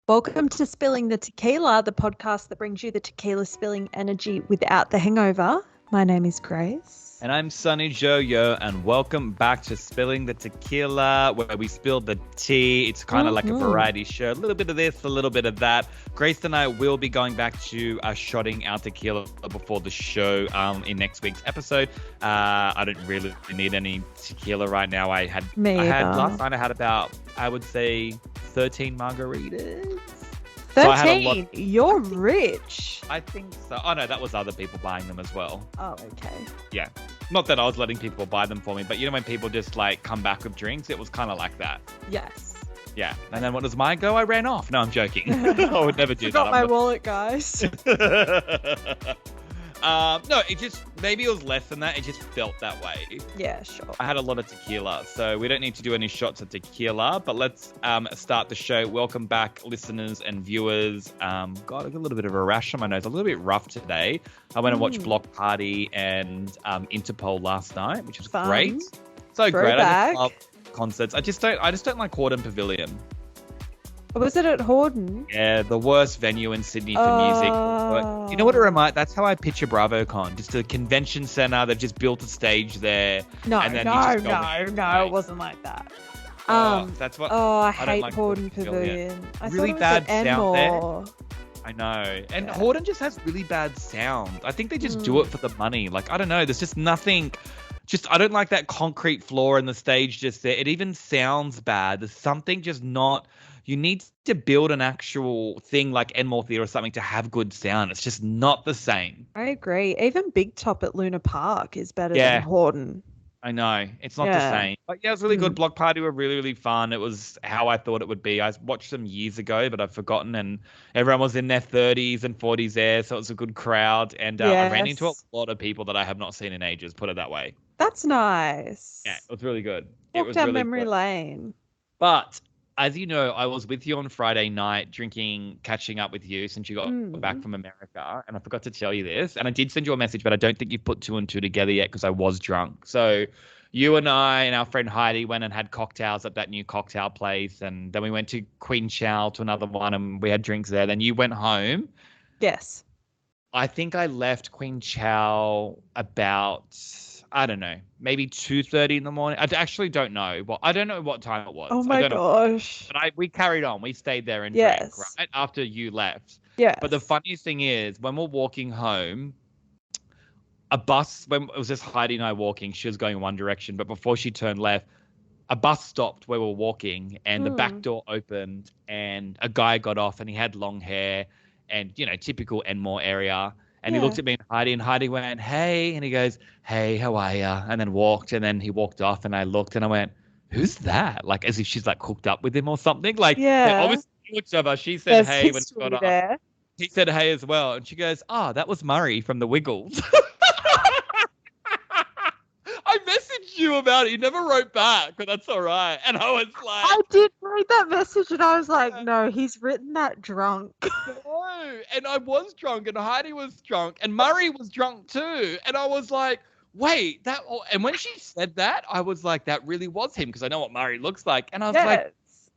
Welcome to Spilling the Tequila, the podcast that brings you the tequila spilling energy without the hangover. My name is Grace. And I'm Sunny Jojo, and welcome back to Spilling the Tequila, where we spill the tea. It's kind of like a variety show. A little bit of this, a little bit of that. Grace and I will be going back to shotting our tequila before the show in next week's episode. I don't really need any tequila right now. Last night I had about, I would say, 13 margaritas. 13? You're rich. I think so. Oh, no, that was other people buying them as well. Oh, okay. Yeah. Not that I was letting people buy them for me, but you know when people just like come back with drinks, it was kind of like that. Yes. Yeah. And then what does mine go? I ran off. No, I'm joking. I would never do that. Forgot my wallet, guys. No, maybe it was less than that. It just felt that way. Yeah, sure. I had a lot of tequila, so we don't need to do any shots of tequila, but let's start the show. Welcome back, listeners and viewers. God, I got a little bit of a rash on my nose. A little bit rough today. I went and watched Block Party and Interpol last night, which was great. So great. I just love concerts. I just don't like Hordern Pavilion. Was it at Hordern? Yeah, the worst venue in Sydney for music. But you know what it reminds? That's how I picture BravoCon. Just a convention centre. They've just built a stage there. No, it wasn't like that. That's what. I hate like Hordern Pavilion. Really bad sound there. I know. And Hordern just has really bad sound. I think they just do it for the money. Like, I don't know. There's just nothing. I don't like that concrete floor and the stage just there. It even sounds bad. There's something just not. You need to build an actual thing like Enmore Theatre or something to have good sound. It's just not the same. I agree. Even Big Top at Luna Park is better than Hordern. I know. It's not the same. But yeah, it was really good. Block Party were really, really fun. It was how I thought it would be. I watched them years ago, but I've forgotten. And everyone was in their 30s and 40s there, so it was a good crowd. And I ran into a lot of people that I have not seen in ages, put it that way. That's nice. Yeah, it was really good. Walk down memory lane. But as you know, I was with you on Friday night catching up with you since you got back from America. And I forgot to tell you this. And I did send you a message, but I don't think you've put two and two together yet because I was drunk. So you and I and our friend Heidi went and had cocktails at that new cocktail place. And then we went to Queen Chow to another one and we had drinks there. Then you went home. Yes. I think I left Queen Chow about, I don't know, maybe 2:30 in the morning. I actually don't know. Well, I don't know what time it was. Oh my gosh. But we carried on. We stayed there and drank, right? After you left. Yeah. But the funniest thing is, when we're walking home, when it was just Heidi and I walking, she was going one direction, but before she turned left, a bus stopped where we were walking and the back door opened and a guy got off and he had long hair and, you know, typical Enmore area. And he looked at me and Heidi went, "Hey," and he goes, "Hey, how are ya?" And then walked, and then he walked off, and I looked, and I went, "Who's that?" Like as if she's like hooked up with him or something. Like obviously each other. She said, "Hey," when she got off. He said, "Hey," as well, and she goes, "Oh, that was Murray from the Wiggles." I messaged you about it. You never wrote back, but that's all right. And I was like, I did read that message, and I was like, no, he's written that drunk. No, and I was drunk, and Heidi was drunk, and Murray was drunk too. And I was like, wait, that. And when she said that, I was like, that really was him because I know what Murray looks like. And I was like,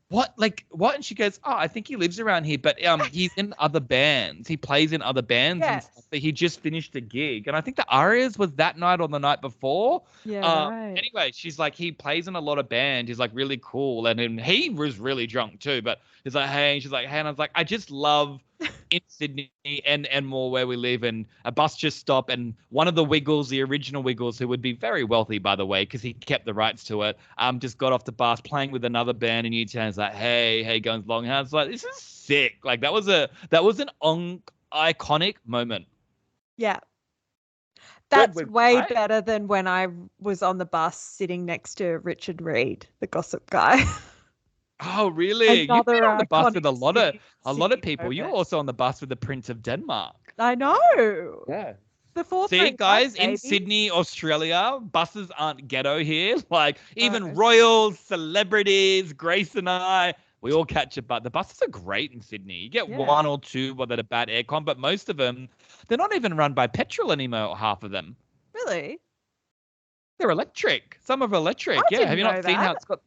what? Like, what? And she goes, "Oh, I think he lives around here, but he's in other bands. He plays in other bands and stuff. But he just finished a gig. And I think the Arias was that night or the night before. Yeah, right. Anyway, she's like, he plays in a lot of bands. He's like really cool. And he was really drunk too. But he's like, hey. And she's like, hey. And I was like, I just love in Sydney and more where we live, and a bus just stopped, and one of the Wiggles, the original Wiggles, who would be very wealthy by the way because he kept the rights to it, just got off the bus playing with another band in Newtown. It's like, hey, going long hair. It's like, this is sick. Like that was an iconic moment. Yeah. That's way better than when I was on the bus sitting next to Richard Reed, the gossip guy. Oh, really? You've been on the bus with a lot of people. You're also on the bus with the Prince of Denmark. I know. Yeah. The fourth. See, guys, in Sydney, Australia, buses aren't ghetto here. Like, even royals, celebrities, Grace and I, we all catch a bus. The buses are great in Sydney. You get one or two that are bad aircon, but most of them, they're not even run by petrol anymore, half of them. Really? They're electric. Some are electric. Have you not seen how it's got...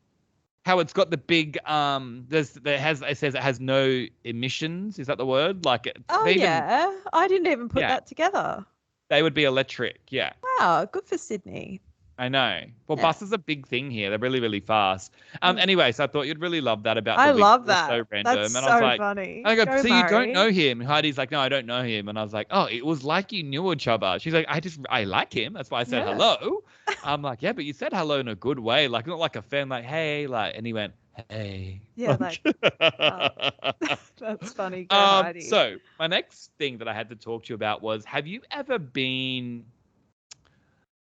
how it's got the big it says it has no emissions. Is that the word? Like Oh, yeah. I didn't even put yeah, that together. they would be electric. Yeah. Wow, good for Sydney. I know. Well, Yeah. buses are a big thing here. They're really, really fast. Mm. Anyway, so I thought you'd really love that about the I wig. love It was that. so That's random. And I was so like, funny. I go, Go, so you don't Murray. know him? Heidi's like, no, I don't know him. And I was like, oh, it was like you knew each other. She's like, I like him. That's why I said Yeah. hello. I'm like, yeah, but you said hello in a good way. Like, not like a fan, like, hey, like, and he went, hey. Yeah, that's funny. Go, Heidi. So my next thing that I had to talk to you about was, have you ever been,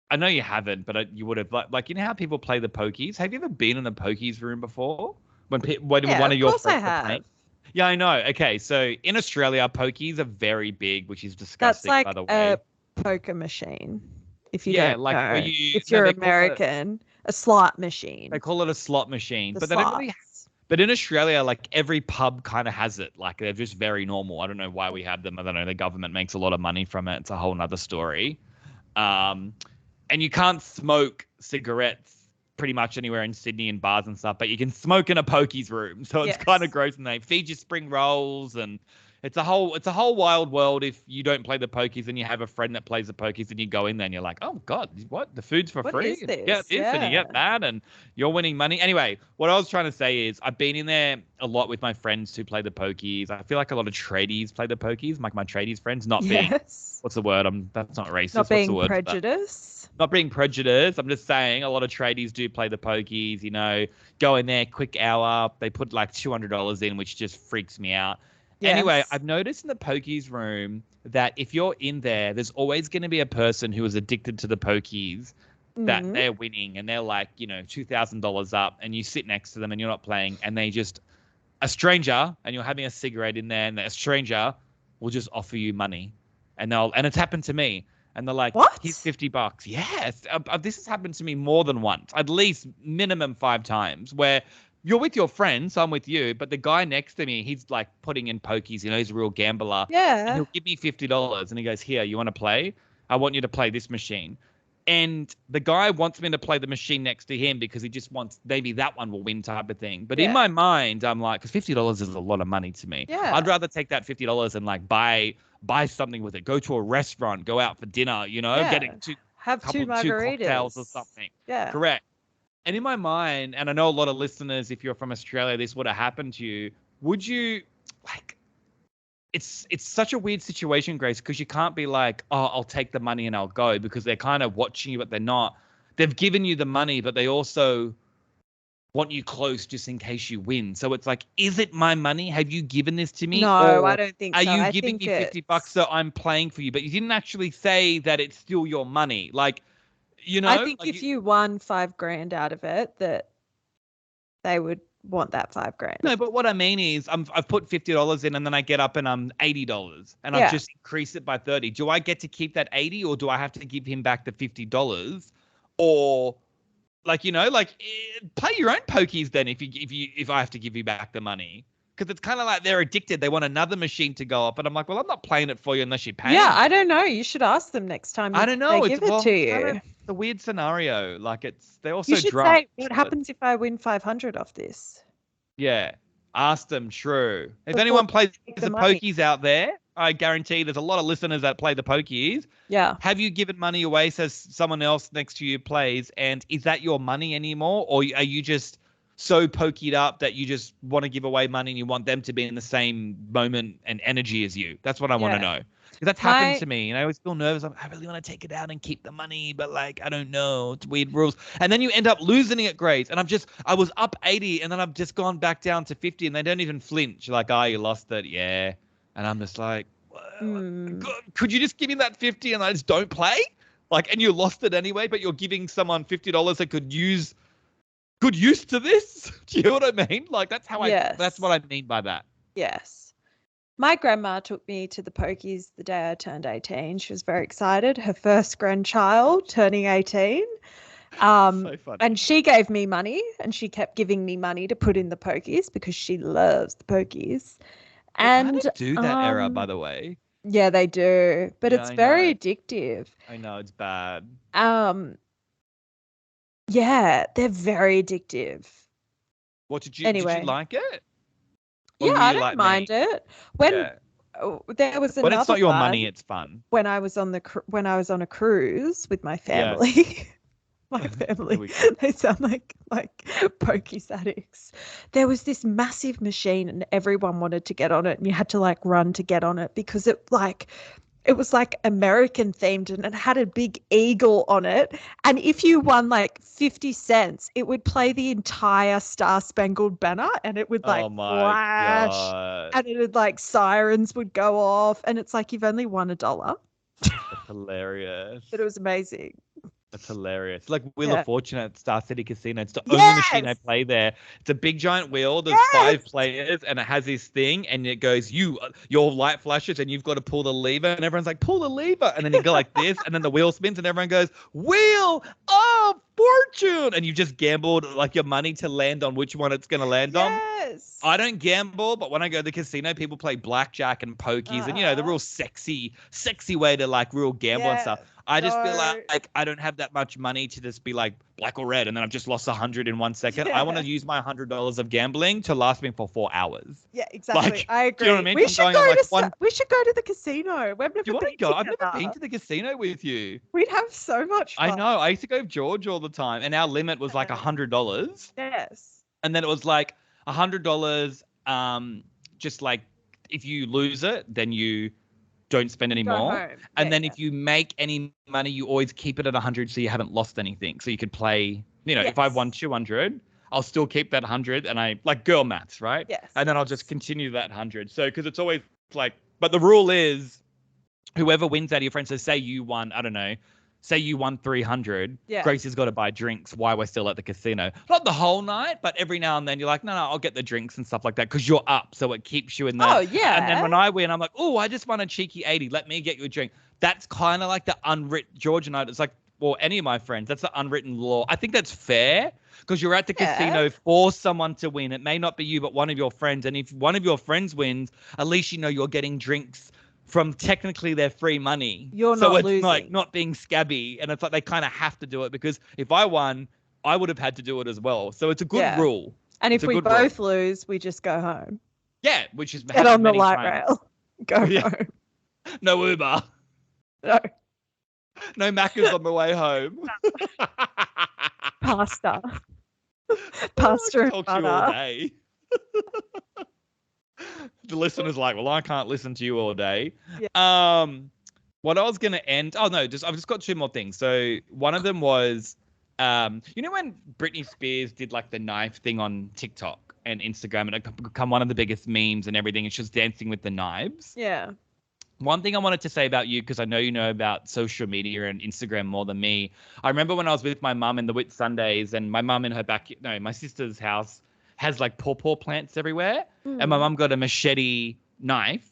I know you haven't, but you would have, like you know how people play the pokies? Have you ever been in the pokies room before? When Yeah, one of your course I friends are playing? have. Yeah, I know. Okay, so in Australia, pokies are very big, which is That's disgusting, like by the a way. poker machine. If you Yeah, don't like where know, you if no, you're American, a slot machine. they call it a slot machine, The but they don't really. slots. But in Australia, like every pub kind of has it. Like they're just very normal. I don't know why we have them. I don't know. The government makes a lot of money from it. It's a whole nother story. Um, and you can't smoke cigarettes pretty much anywhere in Sydney in bars and stuff, but you can smoke in a pokies room. So it's kind of Yes. gross, and they feed you spring rolls, and it's a whole wild world if you don't play the pokies and you have a friend that plays the pokies and you go in there and you're like, oh God, what? The food's for What free? is And you get this? this and you Yeah. get that and you're winning money. Anyway, what I was trying to say is I've been in there a lot with my friends who play the pokies. I feel like a lot of tradies play the pokies, like my tradies friends, not being Yes. what's the word? That's not racist. Not What's the being word for that? prejudiced. Not being prejudiced. I'm just saying a lot of tradies do play the pokies, go in there, quick hour. They put like $200 in, which just freaks me out. Anyway, Yes. I've noticed in the pokies room that if you're in there, there's always going to be a person who is addicted to the pokies that Mm. they're winning and they're like, $2,000 up and you sit next to them and you're not playing and they just, a stranger and you're having a cigarette in there and a stranger will just offer you money and it's happened to me. And they're like, What? here's $50. Yes. This has happened to me more than once, at least minimum 5 times, where you're with your friends, I'm with you, but the guy next to me, he's like putting in pokies, he's a real gambler. And Yeah. he'll give me $50 and he goes, here, you want to play? I want you to play this machine. And the guy wants me to play the machine next to him because he just wants maybe that one will win type of thing. But in Yeah. my mind, I'm like, because $50 is a lot of money to me. Yeah. I'd rather take that $50 and like buy something with it, go to a restaurant, go out for dinner, get it to Have two two cocktails or margaritas. something. Yeah. Correct. And in my mind, and I know a lot of listeners, if you're from Australia, this would have happened to you. Would you like? It's such a weird situation, Grace, because you can't be like, oh, I'll take the money and I'll go because they're kind of watching you, but they're not. They've given you the money, but they also want you close just in case you win. So it's like, is it my money? Have you given this to me? No, or I don't think are so. you I giving think me $50 so I'm playing for you? But you didn't actually say that it's still your money. Like, I think like if you won $5,000 out of it, that they would want that $5,000. no, but what I mean is I've put $50 in and then I get up and I'm $80 and I've Yeah. just increased it by 30. Do I get to keep that 80 or do I have to give him back the $50? Or play your own pokies then if I have to give you back the money. Because it's kind of like they're addicted. They want another machine to go up. And I'm like, well, I'm not playing it for you unless you pay. Yeah, I don't know. You should ask them next time I don't know. they give it to you. It's a weird scenario. Like they're also You should drunk. say, what happens if I win 500 off this? Yeah. Ask them. True. If Before anyone plays they take the the money. pokies out there, I guarantee there's a lot of listeners that play the pokies. Yeah. Have you given money away so someone else next to you plays? And is that your money anymore? Or are you just so pokied up that you just want to give away money and you want them to be in the same moment and energy as you? That's what I want to know. Because that's happened to me. And I always feel nervous. I really want to take it out and keep the money. But I don't know. It's weird rules. And then you end up losing it, Grace. And I was up 80 and then I've just gone back down to 50 and they don't even flinch. Like, you lost it. Yeah. And I'm just like, could you just give me that 50 and I just don't play? And you lost it anyway, but you're giving someone $50 that could use good use to this. Do you know what I mean? That's how that's what I mean by that. Yes. My grandma took me to the pokies the day I turned 18. She was very excited. Her first grandchild turning 18. So funny. And she gave me money and she kept giving me money to put in the pokies because she loves the pokies. They kind of do that era, by the way. Yeah, they do. But it's very addictive. I know, it's bad. Yeah, they're very addictive. What did you Anyway. like it? Or yeah, I don't mind it. When there was another when it's not your one, money, it's fun. When I was on a cruise with my family. My family, they sound like Pokies addicts. There was this massive machine and everyone wanted to get on it, and you had to like run to get on it because it was like American themed and it had a big eagle on it. And if you won like 50 cents, it would play the entire Star Spangled Banner and it would like flash and it would like sirens would go off. And it's like you've only won $1. That's hilarious. But it was amazing. That's hilarious. It's like Wheel of Fortune at Star City Casino. It's the only machine I play there. It's a big giant wheel. There's 5 players and it has this thing and it goes, your light flashes and you've got to pull the lever and everyone's like, pull the lever. And then you go like this and then the wheel spins and everyone goes, Wheel of Fortune. And you've just gambled like your money to land on which one it's going to land on. I don't gamble, but when I go to the casino, people play blackjack and pokies and, the real sexy way to like real gamble and stuff. I just feel like I don't have that much money to just be like black or red and then I've just lost 100 in 1 second. I want to use my $100 of gambling to last me for 4 hours. Yeah, exactly. Like, I agree. Do you know what I mean? We should go to the casino. We've never been together. I've never been to the casino with you. We'd have so much fun. I know. I used to go with George all the time and our limit was like $100. Yes. And then it was like $100 just like if you lose it, then you don't spend any more. And then if you make any money, you always keep it at 100 so you haven't lost anything. So you could play, if I've won 200, I'll still keep that 100 and I like girl maths, right? Yes. And then I'll just continue that 100. So because it's always like, but the rule is whoever wins out of your friends, so say you won, I don't know, say you won 300, Gracie's got to buy drinks while we're still at the casino. Not the whole night, but every now and then you're like, no, I'll get the drinks and stuff like that because you're up. So it keeps you in there. Oh, yeah. And then when I win, I'm like, oh, I just won a cheeky 80. Let me get you a drink. That's kind of like the unwritten, George and I, it's like, well, any of my friends, that's the unwritten law. I think that's fair because you're at the casino for someone to win. It may not be you, but one of your friends. And if one of your friends wins, at least you're getting drinks from technically their free money. You're not losing. Like not being scabby. And it's like they kind of have to do it because if I won, I would have had to do it as well. So it's a good rule. And if we both lose, we just go home. Yeah, which is get on the light rail. Go home. No Uber. No Macca's on the way home. Pasta. Pasta and butter. To you all day. The listener's like, well, I can't listen to you all day. Yeah. What I was going to end... Oh, no, I've just got 2 more things. So one of them was, when Britney Spears did like the knife thing on TikTok and Instagram and it become one of the biggest memes and everything and she was dancing with the knives? Yeah. One thing I wanted to say about you, because I know you know about social media and Instagram more than me. I remember when I was with my mum in the Whit Sundays and my mum in her my sister's house has like pawpaw plants everywhere. And my mum got a machete knife.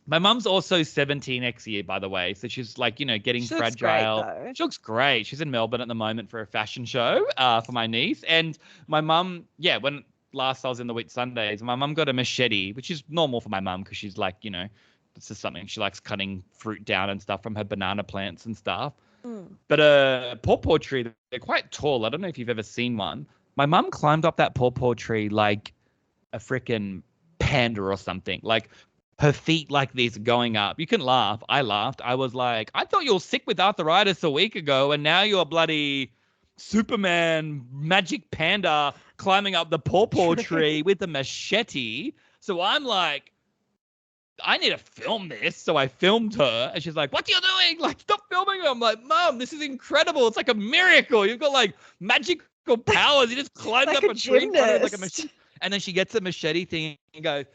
My mum's also 17 next year, by the way. So she's like, getting she fragile. Looks great, she looks great. She's in Melbourne at the moment for a fashion show for my niece. And my mum, when last I was in the Whit Sundays, my mum got a machete, which is normal for my mum because she's like, this is something she likes cutting fruit down and stuff from her banana plants and stuff. But a pawpaw tree, they're quite tall. I don't know if you've ever seen one. My mum climbed up that pawpaw tree like a freaking panda or something. Like her feet like this going up. You can laugh. I laughed. I was like, I thought you were sick with arthritis a week ago and now you're bloody Superman magic panda climbing up the pawpaw tree with a machete. So I'm like, I need to film this. So I filmed her and she's like, what are you doing? Like, stop filming her. I'm like, Mom, this is incredible. It's like a miracle. You've got like magical powers. You just climbed like up a tree. And then she gets a machete thing and goes,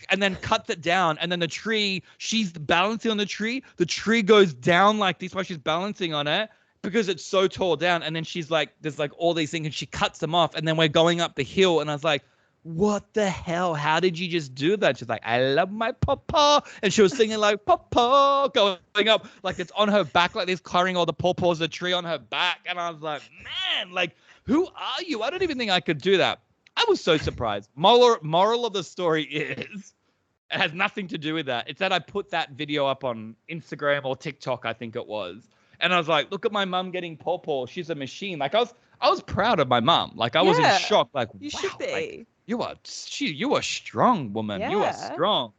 and then cuts it down. And then the tree, she's balancing on the tree goes down like this while she's balancing on it because it's so tall down. And then she's like, there's like all these things and she cuts them off. And then we're going up the hill. And I was like, what the hell? How did you just do that? She's like, I love my pawpaw. And she was singing like, pawpaw, going up. Like it's on her back like this, carrying all the pawpaws of the tree on her back. And I was like, man, like, who are you? I don't even think I could do that. I was so surprised. Moral of the story is, it has nothing to do with that. It's that I put that video up on Instagram or TikTok, I think it was. And I was like, look at my mum getting pawpaw. She's a machine. Like I was proud of my mum. Like I was in shock. Like, you wow, should be. like, you are strong, woman. Yeah. You are strong.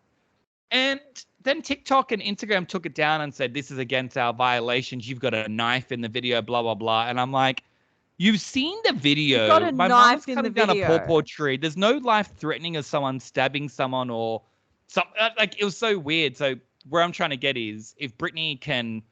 And then TikTok and Instagram took it down and said, this is against our violations. You've got a knife in the video, blah, blah, blah. And I'm like, you've seen the video. You've got a my knife mum's in the cutting down a video. pawpaw tree. There's no life threatening of someone stabbing someone or something. Like, it was so weird. So where I'm trying to get is if Britney can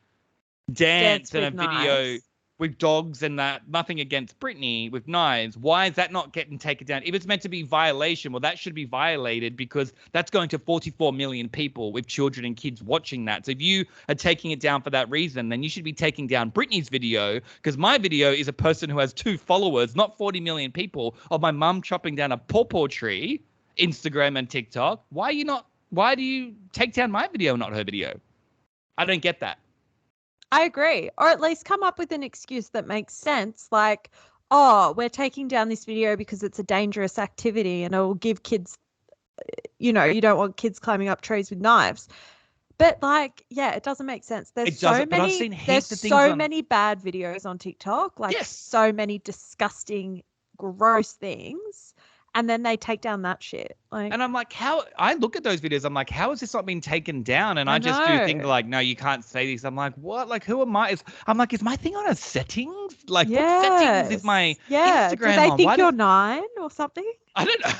dance in a video with dogs and that, nothing against Britney with knives, why is that not getting taken down? If it's meant to be violation, well, that should be violated because that's going to 44 million people with children and kids watching that. So if you are taking it down for that reason, then you should be taking down Britney's video, because my video is a person who has 2 followers, not 40 million people, of my mum chopping down a pawpaw tree, Instagram and TikTok. Why do you take down my video and not her video? I don't get that. I agree. Or at least come up with an excuse that makes sense. Like, oh, we're taking down this video because it's a dangerous activity and it will give kids, you don't want kids climbing up trees with knives. But like, yeah, it doesn't make sense. There's so many bad videos on TikTok, like so many disgusting, gross things. And then they take down that shit. And I'm like, I look at those videos, I'm like, how has this not been taken down? And I just do things like, no, you can't say this. I'm like, what? Like, who am I? I'm like, is my thing on a settings? Like, what settings is my Instagram do they on? think you're 9 or something? I don't know.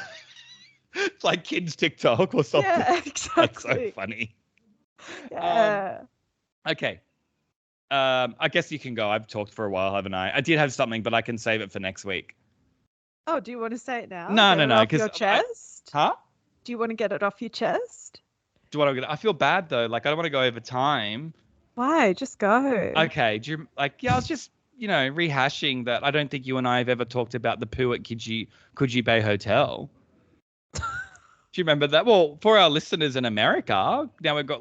It's like kids TikTok or something. Yeah, exactly. That's so funny. Yeah. Okay. I guess you can go. I've talked for a while, haven't I? I did have something, but I can save it for next week. Oh, do you want to say it now? No. Off your chest? Huh? Do you want to get it off your chest? I feel bad though. Like I don't want to go over time. Why? Just go. Okay. I was just, rehashing that. I don't think you and I have ever talked about the poo at Coogee Bay Hotel. Do you remember that? Well, for our listeners in America, now we've got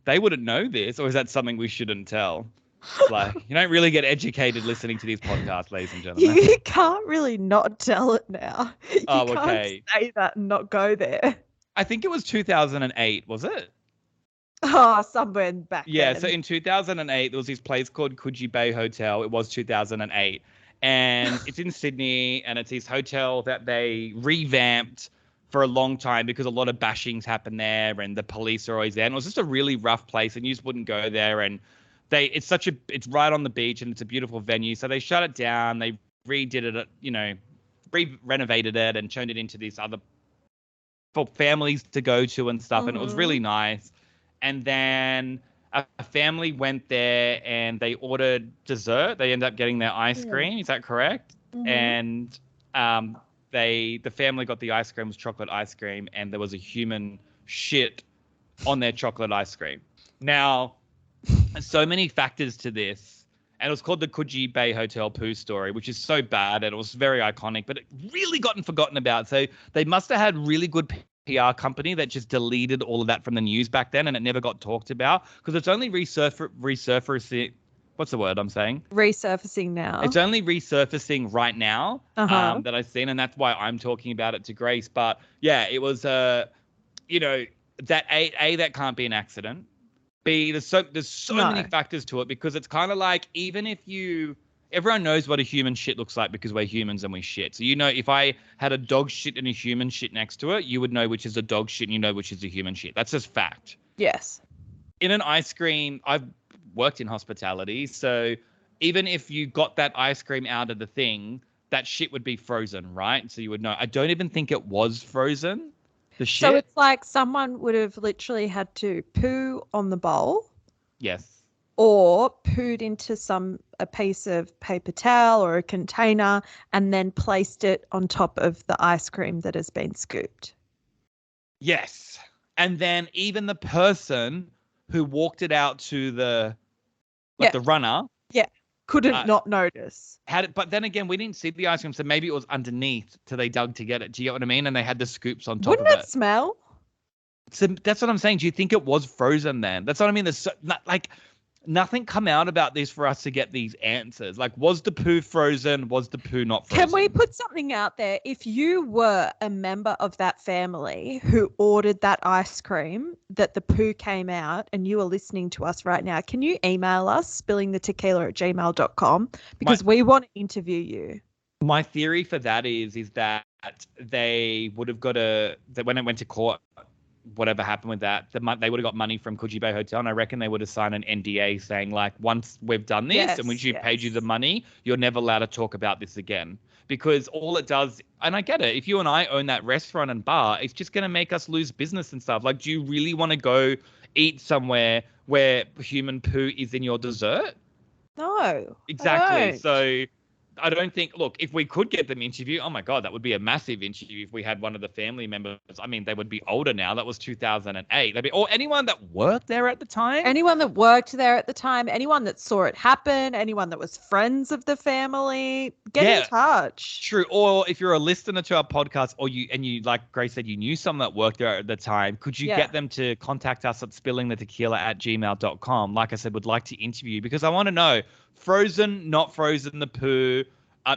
they wouldn't know this, or is that something we shouldn't tell? Like, you don't really get educated listening to these podcasts, ladies and gentlemen. You can't really not tell it now. You okay. can't say that and not go there. I think it was 2008, was it? Oh, somewhere back then. So in 2008, there was this place called Coogee Bay Hotel. It was 2008. And it's in Sydney, and it's this hotel that they revamped for a long time because a lot of bashings happen there, and the police are always there. And it was just a really rough place, and you just wouldn't go there. And it's right on the beach, and it's a beautiful venue. So they shut it down. They redid it, renovated it and turned it into this other for families to go to and stuff. Mm-hmm. And it was really nice. And then a family went there and they ordered dessert. They ended up getting their ice cream. Is that correct? Mm-hmm. And the family got the ice cream, was chocolate ice cream, and there was a human shit on their chocolate ice cream. Now, so many factors to this, and it was called the Coogee Bay Hotel poo story, which is so bad, and it was very iconic, but it really gotten forgotten about. So they must have had really good PR company that just deleted all of that from the news back then, and it never got talked about because it's only resurfacing. What's the word I'm saying? Resurfacing now. It's only resurfacing right now that I've seen, and that's why I'm talking about it to Grace. But yeah, it was that that can't be an accident. B, there's so many factors to it, because it's kind of like, even if everyone knows what a human shit looks like because we're humans and we shit. So, if I had a dog shit and a human shit next to it, you would know which is a dog shit and you know which is a human shit. That's just fact. Yes. In an ice cream, I've worked in hospitality. So even if you got that ice cream out of the thing, that shit would be frozen, right? So you would know. I don't even think it was frozen. The shit. So it's like someone would have literally had to poo on the bowl. Yes. Or pooed into a piece of paper towel or a container and then placed it on top of the ice cream that has been scooped. Yes. And then even the person who walked it out to the runner. Yeah. Couldn't not notice. But then again, we didn't see the ice cream, so maybe it was underneath till they dug to get it. Do you get what I mean? And they had the scoops on top of it. Wouldn't it smell? So that's what I'm saying. Do you think it was frozen then? That's what I mean. There's nothing come out about this for us to get these answers. Like, was the poo frozen? Was the poo not frozen? Can we put something out there? If you were a member of that family who ordered that ice cream that the poo came out and you are listening to us right now, can you email us spillingthetequila@gmail.com because we want to interview you. My theory for that is that they would have got that when it went to court, whatever happened with that, they would have got money from Coogee Bay Hotel, and I reckon they would have signed an NDA saying, like, once we've done this and once paid you the money, you're never allowed to talk about this again. Because all it does, and I get it, if you and I own that restaurant and bar, it's just going to make us lose business and stuff. Like, do you really want to go eat somewhere where human poo is in your dessert? No. Exactly. So I don't think, look, if we could get them interview, oh my God, that would be a massive interview if we had one of the family members. I mean, they would be older now. That was 2008. Or anyone that worked there at the time. Anyone that worked there at the time, anyone that saw it happen, anyone that was friends of the family, get in touch. True. Or if you're a listener to our podcast or you, like Grace said, you knew someone that worked there at the time, could you get them to contact us at spillingthetequila@gmail.com? Like I said, would like to interview you because I want to know, frozen, not frozen, the poo.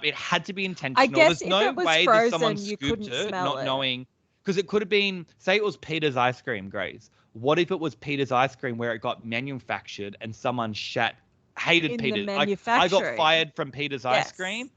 It had to be intentional. I guess There's no way frozen, that someone scooped it, not knowing. Because it could have been, say it was Peter's ice cream, Grace. What if it was Peter's ice cream where it got manufactured and someone hated Peter's? Like, I got fired from Peter's ice cream.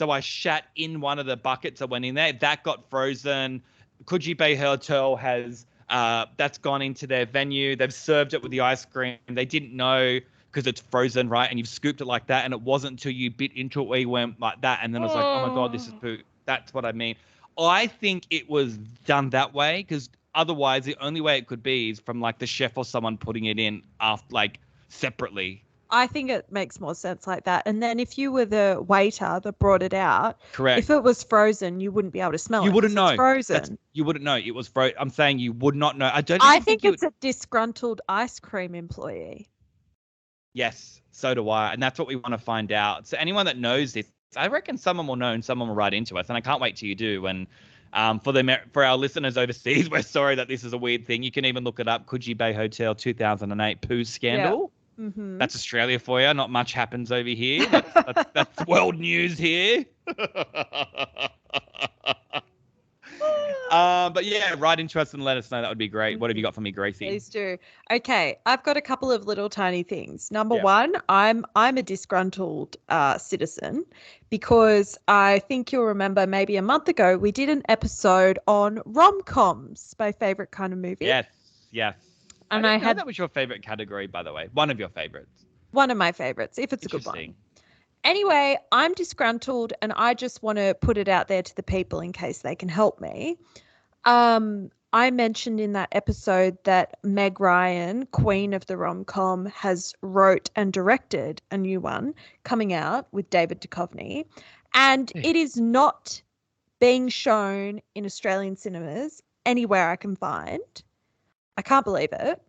So I shat in one of the buckets that went in there. That got frozen. Coogee Bay Hotel has, that's gone into their venue. They've served it with the ice cream. They didn't know, because it's frozen, right? And you've scooped it like that, and it wasn't until you bit into it where you went like that, and then it was like, oh my God, this is poo. That's what I mean. I think it was done that way because otherwise the only way it could be is from like the chef or someone putting it in after, like, separately. I think it makes more sense like that. And then if you were the waiter that brought it out, correct. If it was frozen, you wouldn't be able to smell it. You wouldn't know. It's frozen. You wouldn't know. It was frozen. I'm saying you would not know. I think it's a disgruntled ice cream employee. Yes, so do I. And that's what we want to find out. So anyone that knows this, I reckon someone will know and someone will write into us. And I can't wait till you do. And for our listeners overseas, we're sorry that this is a weird thing. You can even look it up. Coogee Bay Hotel 2008 poo scandal. Yeah. Mm-hmm. That's Australia for you. Not much happens over here. That's world news here. But yeah, write into us and let us know. That would be great. What have you got for me, Gracie? Please do. Okay, I've got a couple of little tiny things. Number one, I'm a disgruntled citizen because I think you'll remember maybe a month ago we did an episode on rom coms, my favorite kind of movie. Yes. And I had that was your favorite category, by the way. One of your favorites. One of my favorites, if it's a good one. Anyway, I'm disgruntled and I just want to put it out there to the people in case they can help me. I mentioned in that episode that Meg Ryan, queen of the rom-com, has wrote and directed a new one coming out with David Duchovny. And it is not being shown in Australian cinemas anywhere I can find. I can't believe it.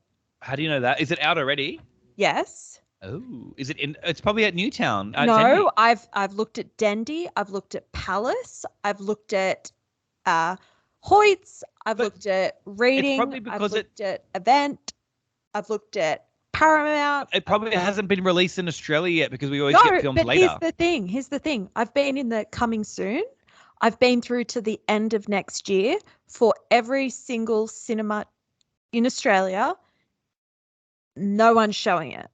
How do you know that? Is it out already? Yes. Oh, is it in? It's probably at Newtown. No, Dendy. I've looked at Dendy. I've looked at Palace. I've looked at Hoyts. I've looked at Reading. I've looked at Event. I've looked at Paramount. It probably hasn't been released in Australia yet because we always get films later. Here's the thing. I've been in the coming soon. I've been through to the end of next year for every single cinema in Australia. No one's showing it.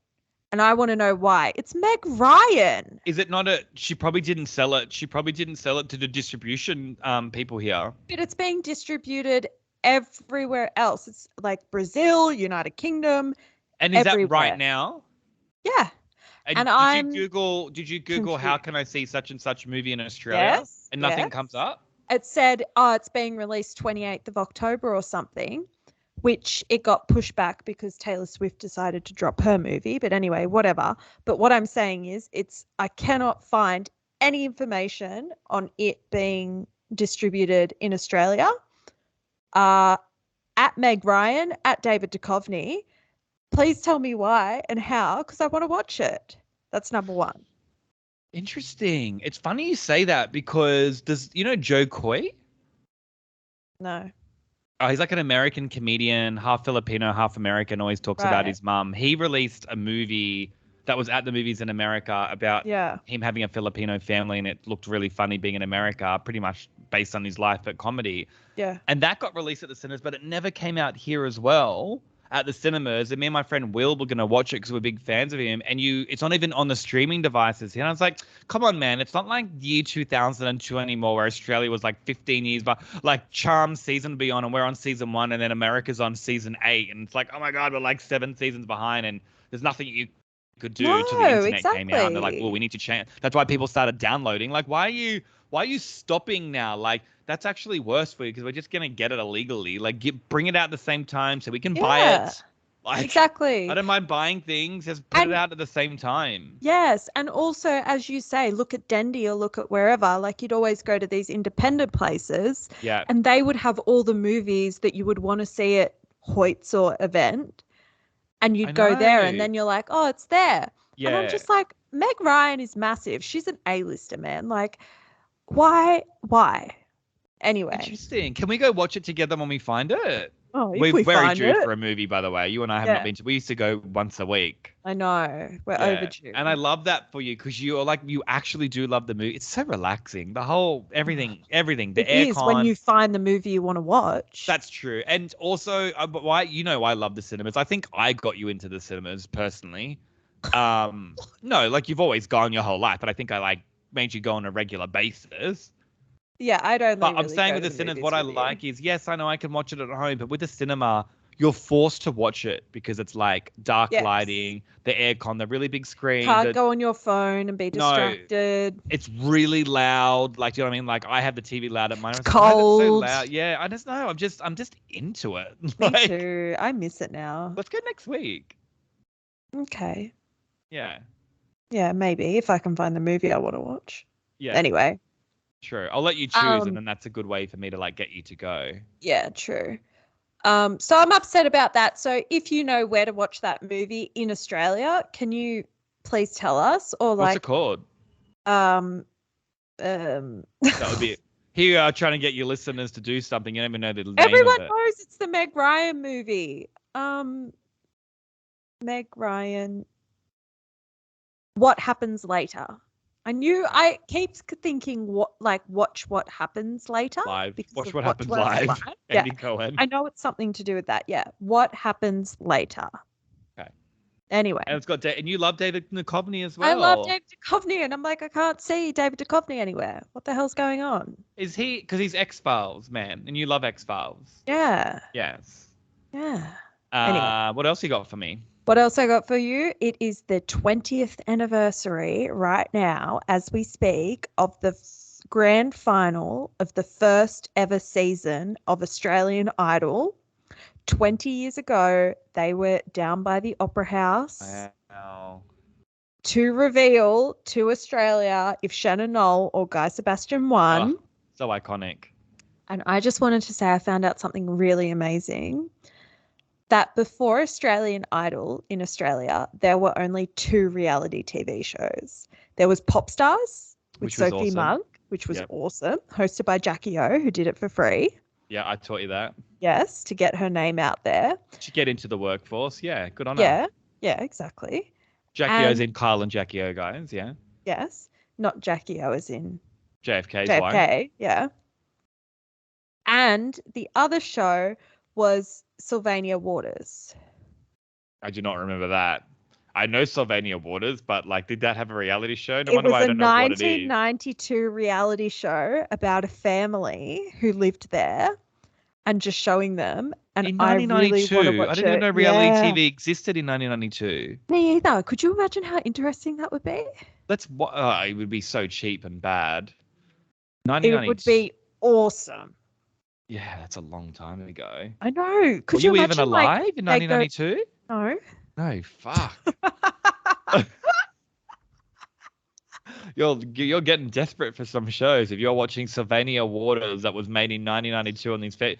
And I want to know why. It's Meg Ryan. Is it not she probably didn't sell it. She probably didn't sell it to the distribution people here. But it's being distributed everywhere else. It's like Brazil, United Kingdom. And is everywhere. That right now? Yeah. And did you Google how can I see such and such movie in Australia? Yes. And nothing comes up? It said, it's being released 28th of October or something. Which it got pushed back because Taylor Swift decided to drop her movie. But anyway, whatever. But what I'm saying is I cannot find any information on it being distributed in Australia. At Meg Ryan, at David Duchovny. Please tell me why and how, because I want to watch it. That's number one. Interesting. It's funny you say that because you know Joe Coy? No. Oh, he's like an American comedian, half Filipino, half American, always talks about his mum. He released a movie that was at the movies in America about him having a Filipino family, and it looked really funny being in America, pretty much based on his life, but comedy. Yeah. And that got released at the cinemas, but it never came out here as well at the cinemas. And me and my friend Will were going to watch it because we're big fans of him. And it's not even on the streaming devices. And I was like, come on, man. It's not like year 2002 anymore where Australia was like 15 years, but like Charmed season to be on, and we're on season 1, and then America's on season 8. And it's like, oh my God, we're like 7 seasons behind, and there's nothing you could do till the internet came out. And they're like, well, we need to change. That's why people started downloading. Like, why are you stopping now? Like, that's actually worse for you because we're just going to get it illegally. Like, bring it out at the same time so we can buy it. Like, exactly. I don't mind buying things. Just put it out at the same time. Yes. And also, as you say, look at Dendy or look at wherever. Like, you'd always go to these independent places. Yeah. And they would have all the movies that you would want to see at Hoyt's or event. And you'd go there, and then you're like, oh, it's there. Yeah. And I'm just like, Meg Ryan is massive. She's an A-lister, man. Like, why? Anyway. Interesting. Can we go watch it together when we find it? Oh, we're very due for a movie, by the way. You and I have not been to. We used to go once a week. I know. We're overdue. And I love that for you because you actually do love the movie. It's so relaxing. The whole everything. The aircon. It is when you find the movie you want to watch. That's true. And also, why I love the cinemas. I think I got you into the cinemas personally. No, like you've always gone your whole life, but I think I made you go on a regular basis. Yeah, I don't. But I'm saying with the cinemas, what I like is, yes, I know I can watch it at home, but with the cinema, you're forced to watch it because it's like dark lighting, the aircon, the really big screen. Can't go on your phone and be distracted. It's really loud. Like, do you know what I mean? Like, I have the TV loud at mine. It's cold. So loud. Yeah, I just know. I'm just into it. Me too. I miss it now. Let's go next week. Okay. Yeah. Yeah, maybe if I can find the movie I want to watch. Yeah. Anyway. True. I'll let you choose, and then that's a good way for me to get you to go. Yeah, true. So I'm upset about that. So if you know where to watch that movie in Australia, can you please tell us? Or what's it called? That would be it. Here you are trying to get your listeners to do something. You don't even know the name Everyone of it. knows it's the Meg Ryan movie. Meg Ryan. What Happens Later? I keep thinking watch what happens later. Live. Watch what happens live. Andy Cohen. I know it's something to do with that. Yeah. What happens later? Okay. Anyway. And it's got and you love David Duchovny as well. I love David Duchovny, and I'm like, I can't see David Duchovny anywhere. What the hell's going on? Is he? Because he's X-Files, man, and you love X-Files. Yeah. Yes. Yeah. Anyway. What else you got for me? What else I got for you? It is the 20th anniversary right now, as we speak, of the grand final of the first ever season of Australian Idol. 20 years ago, they were down by the Opera House to reveal to Australia if Shannon Noll or Guy Sebastian won. Oh, so iconic. And I just wanted to say I found out something really amazing. That before Australian Idol in Australia, there were only 2 reality TV shows. There was Pop Stars with Sophie Monk, which was awesome, hosted by Jackie O, who did it for free. Yeah, I taught you that. Yes, to get her name out there. To get into the workforce. Yeah, good on her. Yeah, exactly. Jackie O's in Kyle and Jackie O, guys, yeah. Yes, not Jackie O as in JFK's JFK, wife. Yeah. And the other show was Sylvania Waters. I do not remember that. I know Sylvania Waters, but did that have a reality show? It was a 1992 reality show about a family who lived there and just showing them. And in 1992, I really want to watch I didn't even know reality TV existed in 1992. Me either. Could you imagine how interesting that would be? It would be so cheap and bad. It would be awesome. Yeah, that's a long time ago. I know. Were you even alive in 1992? No. No, fuck. You're getting desperate for some shows. If you're watching Sylvania Waters that was made in 1992 on these do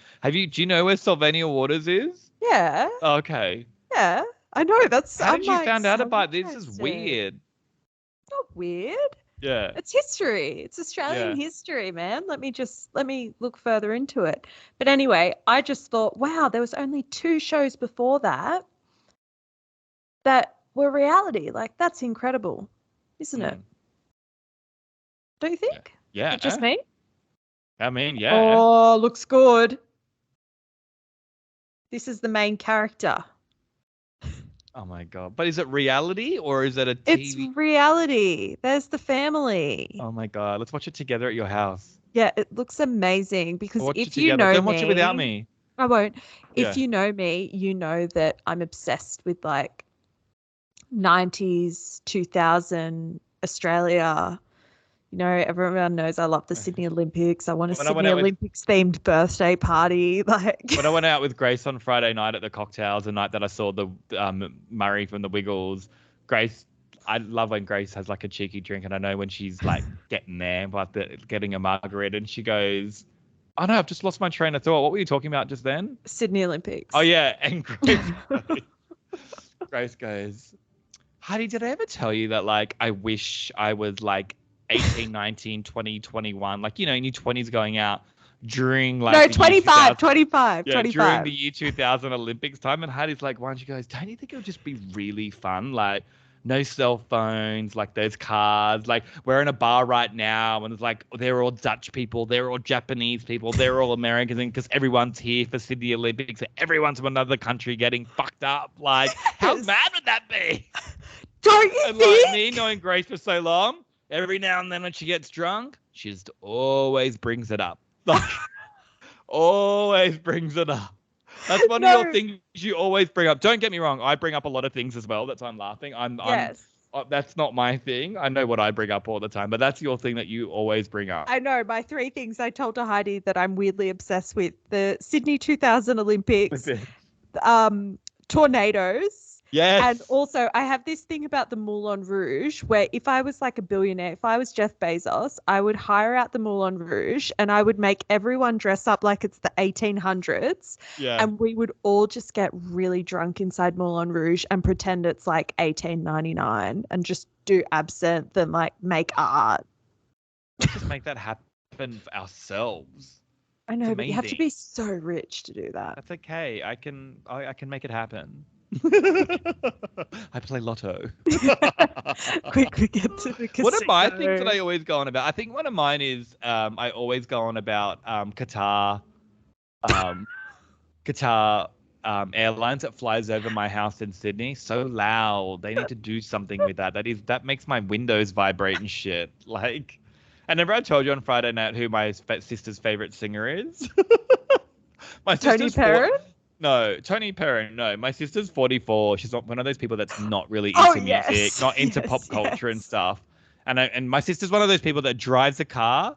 you know where Sylvania Waters is? Yeah. Okay. Yeah, I know. How did you find out about this? This is weird. Not weird. Yeah. It's history. It's Australian history, man. Let me look further into it. But anyway, I just thought, wow, there was only 2 shows before that were reality. Like, that's incredible, isn't it? Don't you think? Yeah. Is it just me? I mean, yeah. Oh, looks good. This is the main character. Oh my God. But is it reality or is it a TV? It's reality. There's the family. Oh my God. Let's watch it together at your house. Yeah, it looks amazing because Watch it if you together. know Don't watch it without me, me. I won't. Yeah. If you know me, you know that I'm obsessed with like 90s, 2000 Australia. You know, everyone knows I love the Sydney Olympics. I want a Sydney Olympics themed birthday party. Like when I went out with Grace on Friday night at the cocktails, the night that I saw the Murray from the Wiggles, Grace, I love when Grace has like a cheeky drink, and I know when she's like getting there, getting a margarita, and she goes, "Oh no, I've just lost my train of thought. What were you talking about just then?" Sydney Olympics. Oh yeah, and Grace goes, "Heidi, did I ever tell you that like I wish I was like 18, 19, 20, 21, like, you know, in your 20s going out during like no 25 during the year 2000 Olympics time?" And Heidi's like, "Why don't you guys, don't you think it would just be really fun? Like no cell phones, like those cars, like we're in a bar right now and it's like they're all Dutch people, they're all Japanese people, they're all Americans, and because everyone's here for Sydney Olympics, so everyone's from another country getting fucked up. Like how mad would that be?" Don't you And think? like me knowing Grace for so long, every now and then when she gets drunk, she just always brings it up. Like, always brings it up. That's one of your things you always bring up. Don't get me wrong. I bring up a lot of things as well. That's why I'm laughing. That's not my thing. I know what I bring up all the time, but that's your thing that you always bring up. I know. My 3 things I told to Heidi that I'm weirdly obsessed with: the Sydney 2000 Olympics, tornadoes. Yes. And also, I have this thing about the Moulin Rouge where if I was like a billionaire, if I was Jeff Bezos, I would hire out the Moulin Rouge and I would make everyone dress up like it's the 1800s. Yeah. And we would all just get really drunk inside Moulin Rouge and pretend it's like 1899 and just do absinthe and like make art. Let's just make that happen for ourselves. I know, but you have to be so rich to do that. That's okay. I can make it happen. I play lotto. Quickly get to the casino. One of my things that I always go on about, I think one of mine is I always go on about Qatar Airlines that flies over my house in Sydney. So loud. They need to do something with that. That makes my windows vibrate and shit. Like, I never told you on Friday night who my sister's favorite singer is. My Tony Perrin? No, Tony Perrin. No, my sister's 44. She's not one of those people that's not really into music, not into pop culture and stuff. And my sister's one of those people that drives a car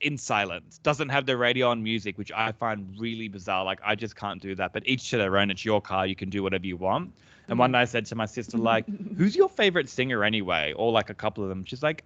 in silence, doesn't have the radio on music, which I find really bizarre. Like, I just can't do that. But each to their own. It's your car. You can do whatever you want. And one night I said to my sister, like, "Who's your favorite singer anyway?" Or like a couple of them. She's like,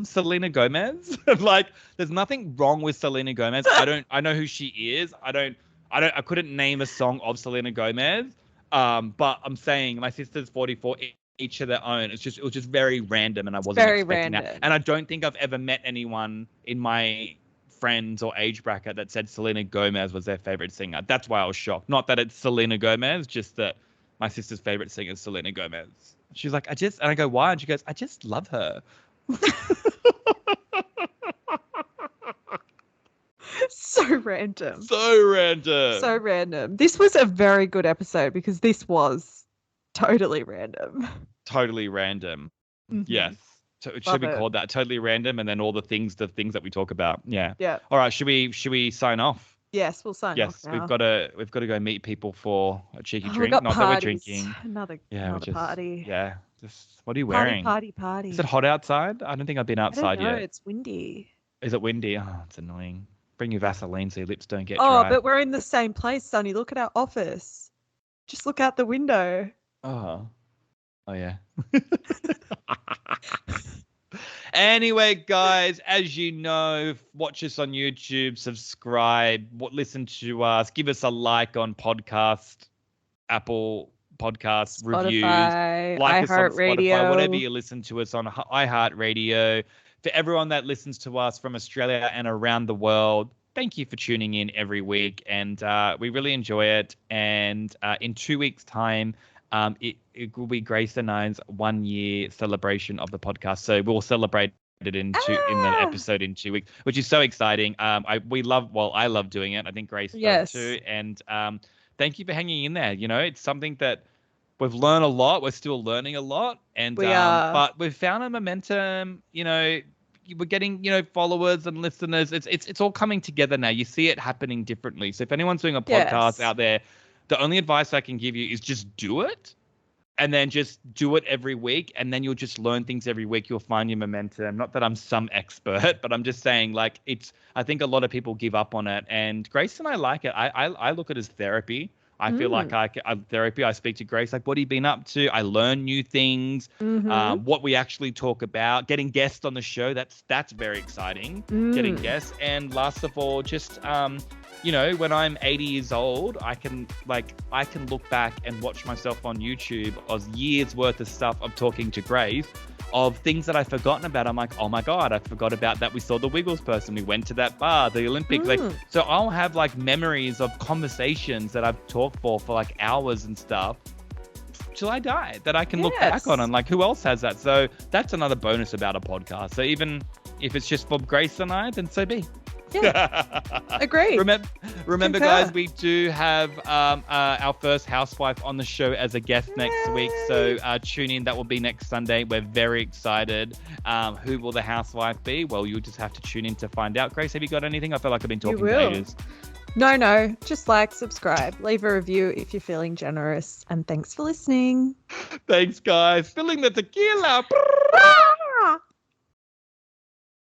Selena Gomez. Like, there's nothing wrong with Selena Gomez. I know who she is. I couldn't name a song of Selena Gomez. But I'm saying my sister's 44, each of their own. It was just very random, and I wasn't expecting that. And I don't think I've ever met anyone in my friends or age bracket that said Selena Gomez was their favorite singer. That's why I was shocked. Not that it's Selena Gomez, just that my sister's favorite singer is Selena Gomez. She's like, and I go, "Why?" And she goes, "I just love her." So random. So random. This was a very good episode because this was totally random. Totally random. Mm-hmm. Yes. So it should be called that. Totally random, and then all the things that we talk about. Yeah. Yeah. All right. Should we sign off? Yes, we'll sign off. Yes, we've got to go meet people for a cheeky drink. Not parties. That we're drinking. Another party. Yeah. What are you wearing? Party. Is it hot outside? I don't think I've been outside yet. It's windy. Is it windy? Oh, it's annoying. Bring your Vaseline so your lips don't get dry. Oh, but we're in the same place, Sonny. Look at our office. Just look out the window. Oh yeah. Anyway, guys, as you know, watch us on YouTube, subscribe, listen to us, give us a like on podcast, Apple Podcasts, Spotify, reviews, like us on Spotify, Radio. whatever you listen to us on iHeartRadio. for everyone that listens to us from Australia and around the world, thank you for tuning in every week. And we really enjoy it. And in 2 weeks' time, it will be Grace and I's 1 year celebration of the podcast. So we'll celebrate it in the episode in 2 weeks, which is so exciting. I love doing it. I think Grace does too. And thank you for hanging in there. You know, it's something that we've learned a lot. We're still learning a lot, and but we've found a momentum. You know, we're getting followers and listeners. It's all coming together now. You see it happening differently. So if anyone's doing a podcast out there, the only advice I can give you is just do it. And then just do it every week, and then you'll just learn things every week. You'll find your momentum. Not that I'm some expert, but I'm just saying, like, I think a lot of people give up on it, and Grace and I like it. I look at it as therapy. I feel like therapy. I speak to Grace, like, what have you been up to? I learn new things. What we actually talk about. Getting guests on the show. That's very exciting. Getting guests, and last of all, just when I'm 80 years old, I can look back and watch myself on YouTube of years worth of stuff of talking to Grace of things that I've forgotten about. I'm like, oh my God, I forgot about that. We saw the Wiggles person. We went to that bar, the Olympics. So I'll have memories of conversations that I've talked for hours and stuff till I die that I can look back on. And who else has that? So that's another bonus about a podcast. So even if it's just for Grace and I, then so be. Yeah, agreed. Remember, guys, we do have our first housewife on the show as a guest next week. So tune in. That will be next Sunday. We're very excited. Who will the housewife be? Well, you'll just have to tune in to find out. Grace, have you got anything? I feel like I've been talking for ages. No. Just subscribe, leave a review if you're feeling generous. And thanks for listening. Thanks, guys. Filling the tequila.